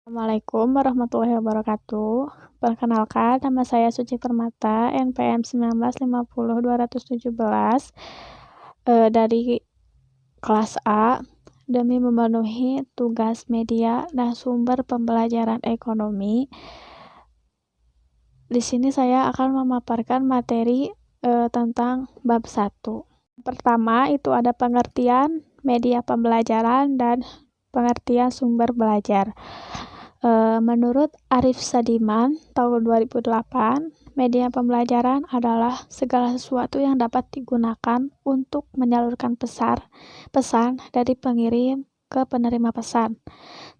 Assalamualaikum warahmatullahi wabarakatuh. Perkenalkan, nama saya Suci Permata, NPM 1950217, dari kelas A, demi memenuhi tugas media dan sumber pembelajaran ekonomi. Di sini saya akan memaparkan materi tentang bab 1. Pertama, itu ada pengertian media pembelajaran dan pengertian sumber belajar. Menurut Arif Sadiman tahun 2008, media pembelajaran adalah segala sesuatu yang dapat digunakan untuk menyalurkan pesan dari pengirim ke penerima pesan.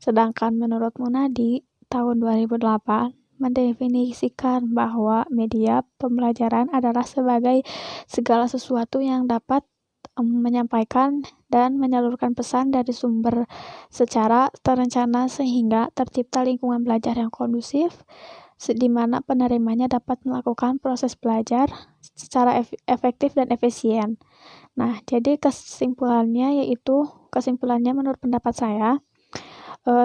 Sedangkan menurut Munadi tahun 2008 mendefinisikan bahwa media pembelajaran adalah sebagai segala sesuatu yang dapat menyampaikan dan menyalurkan pesan dari sumber secara terencana sehingga tercipta lingkungan belajar yang kondusif, di mana penerimanya dapat melakukan proses belajar secara efektif dan efisien. Nah, jadi kesimpulannya menurut pendapat saya,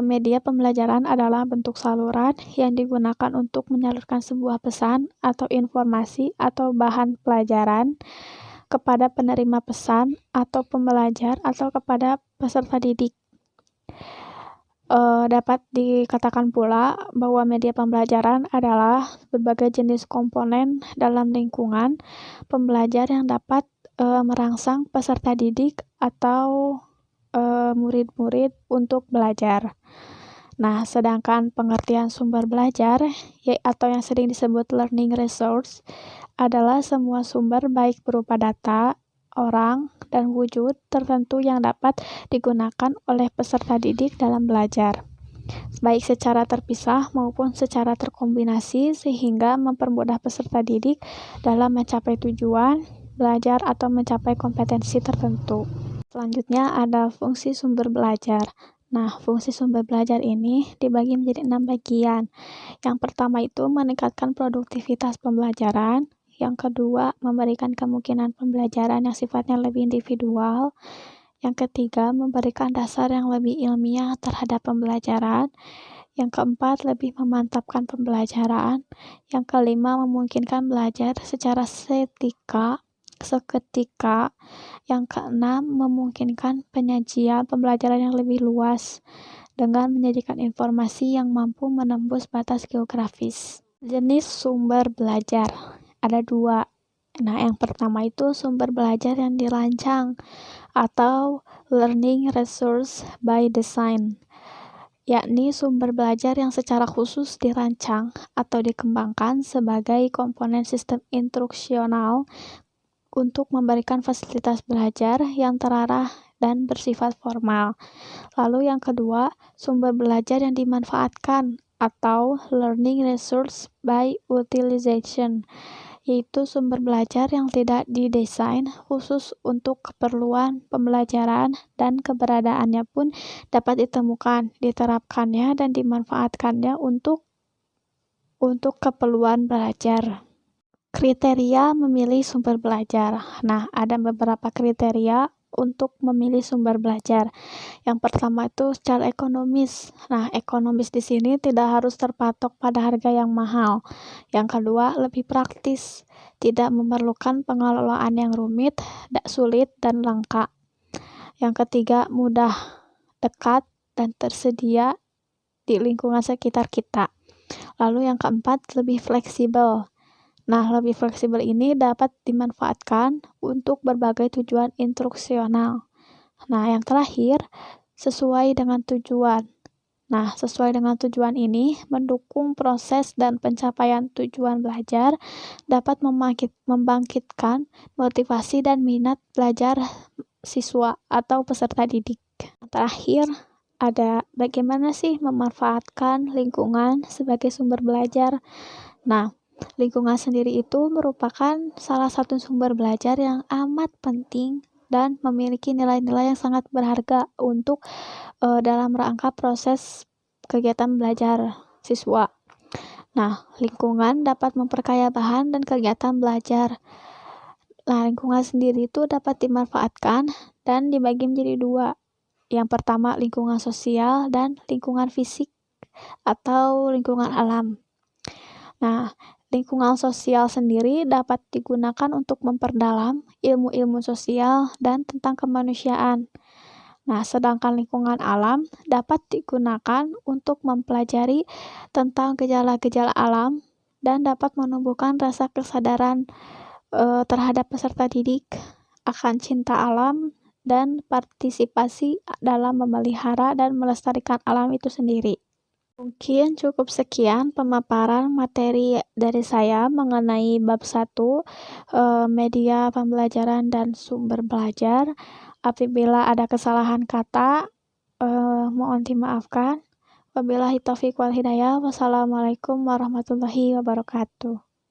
media pembelajaran adalah bentuk saluran yang digunakan untuk menyalurkan sebuah pesan atau informasi atau bahan pelajaran kepada penerima pesan atau pembelajar atau kepada peserta didik. Dapat dikatakan pula bahwa media pembelajaran adalah berbagai jenis komponen dalam lingkungan pembelajar yang dapat merangsang peserta didik atau murid-murid untuk belajar. Nah, sedangkan pengertian sumber belajar atau yang sering disebut learning resource adalah semua sumber baik berupa data, orang, dan wujud tertentu yang dapat digunakan oleh peserta didik dalam belajar, baik secara terpisah maupun secara terkombinasi sehingga mempermudah peserta didik dalam mencapai tujuan belajar atau mencapai kompetensi tertentu. Selanjutnya ada fungsi sumber belajar. Nah, fungsi sumber belajar ini dibagi menjadi 6 bagian. Yang pertama itu meningkatkan produktivitas pembelajaran. Yang kedua, memberikan kemungkinan pembelajaran yang sifatnya lebih individual. Yang ketiga, memberikan dasar yang lebih ilmiah terhadap pembelajaran. Yang keempat, lebih memantapkan pembelajaran. Yang kelima, memungkinkan belajar secara seketika. Yang keenam, memungkinkan penyajian pembelajaran yang lebih luas dengan menyajikan informasi yang mampu menembus batas geografis. Jenis sumber belajar ada 2. Nah, yang pertama itu sumber belajar yang dirancang atau learning resource by design, yakni sumber belajar yang secara khusus dirancang atau dikembangkan sebagai komponen sistem instruksional untuk memberikan fasilitas belajar yang terarah dan bersifat formal. Lalu yang kedua, sumber belajar yang dimanfaatkan atau learning resource by utilization, yaitu sumber belajar yang tidak didesain khusus untuk keperluan pembelajaran dan keberadaannya pun dapat ditemukan, diterapkannya, dan dimanfaatkannya untuk keperluan belajar. Kriteria memilih sumber belajar. Nah, ada beberapa kriteria untuk memilih sumber belajar. Yang pertama itu secara ekonomis. Nah, ekonomis di sini tidak harus terpatok pada harga yang mahal. Yang kedua, lebih praktis. Tidak memerlukan pengelolaan yang rumit, sulit, dan langka. Yang ketiga, mudah, dekat, dan tersedia di lingkungan sekitar kita. Lalu yang keempat, lebih fleksibel. Nah, lebih fleksibel ini dapat dimanfaatkan untuk berbagai tujuan instruksional. Nah, yang terakhir, sesuai dengan tujuan. Nah, sesuai dengan tujuan ini mendukung proses dan pencapaian tujuan belajar, dapat membangkitkan motivasi dan minat belajar siswa atau peserta didik. Yang terakhir, ada bagaimana sih memanfaatkan lingkungan sebagai sumber belajar. Nah, lingkungan sendiri itu merupakan salah satu sumber belajar yang amat penting dan memiliki nilai-nilai yang sangat berharga untuk dalam rangka proses kegiatan belajar siswa. Nah, lingkungan dapat memperkaya bahan dan kegiatan belajar. Nah, lingkungan sendiri itu dapat dimanfaatkan dan dibagi menjadi 2. Yang pertama, lingkungan sosial dan lingkungan fisik. atau lingkungan alam. Nah, lingkungan sosial sendiri dapat digunakan untuk memperdalam ilmu-ilmu sosial dan tentang kemanusiaan. Nah, sedangkan lingkungan alam dapat digunakan untuk mempelajari tentang gejala-gejala alam dan dapat menumbuhkan rasa kesadaran terhadap peserta didik akan cinta alam dan partisipasi dalam memelihara dan melestarikan alam itu sendiri. Mungkin cukup sekian pemaparan materi dari saya mengenai bab 1, media pembelajaran dan sumber belajar. Apabila ada kesalahan kata, mohon dimaafkan. Wabillahi taufiq wal hidayah. Wassalamualaikum warahmatullahi wabarakatuh.